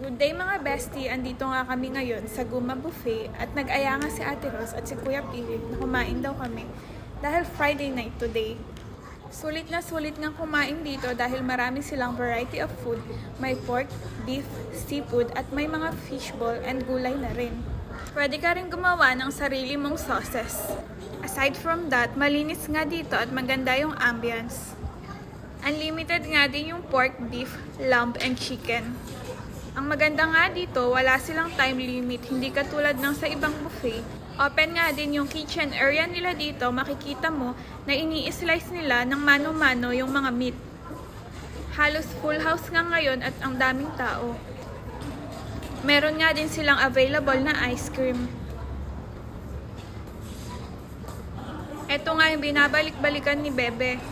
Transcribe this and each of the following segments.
Good day mga bestie! Andito nga kami ngayon sa Guma Buffet at nag-aya nga si Ate Ros at si Kuya Philip na kumain daw kami dahil Friday night today. Sulit na sulit nga kumain dito dahil marami silang variety of food. May pork, beef, seafood at may mga fishball and gulay na rin. Pwede ka rin gumawa ng sarili mong sauces. Aside from that, malinis nga dito at maganda yung ambience. Unlimited nga din yung pork, beef, lamb, and chicken. Ang maganda nga dito, wala silang time limit, hindi katulad ng sa ibang buffet. Open nga din yung kitchen area nila dito, makikita mo na ini-slice nila ng mano-mano yung mga meat. Halos full house nga ngayon at ang daming tao. Meron nga din silang available na ice cream. Ito nga yung binabalik-balikan ni Bebe.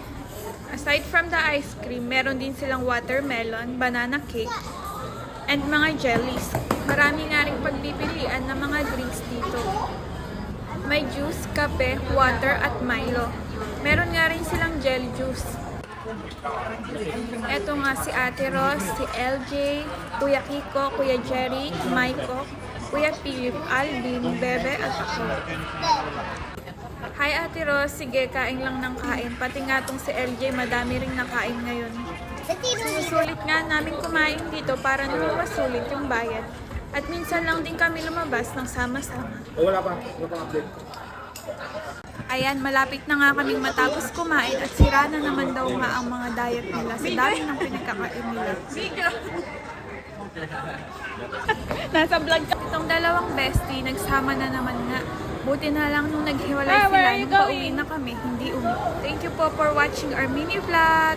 Aside from the ice cream, meron din silang watermelon, banana cake, and mga jellies. Marami nga rin pagpipilian ng mga drinks dito. May juice, kape, water, at Milo. Meron nga rin silang jelly juice. Eto nga si Ate Ros, si LJ, Kuya Kiko, Kuya Jerry, Maiko, Kuya Philip, Alvin, Bebe, at ako. Hi Ate Ros, sige kain lang ng kain. Pati nga tong si LJ, madami ring nakain ngayon. Sinusulit nga namin kumain dito para naman masulit yung bayad. At minsan lang din kami lumabas ng sama-sama. Wala pa update. Ayan, malapit na nga kaming matapos kumain at sira na naman daw nga ang mga diet nila sa dami ng pinagkakain nila. Nasa vlog ka. Itong dalawang bestie, nagsama na naman nga. Buti na lang nung naghiwalay sila nung pauwi na kami, hindi umi. Thank you po for watching our mini vlog.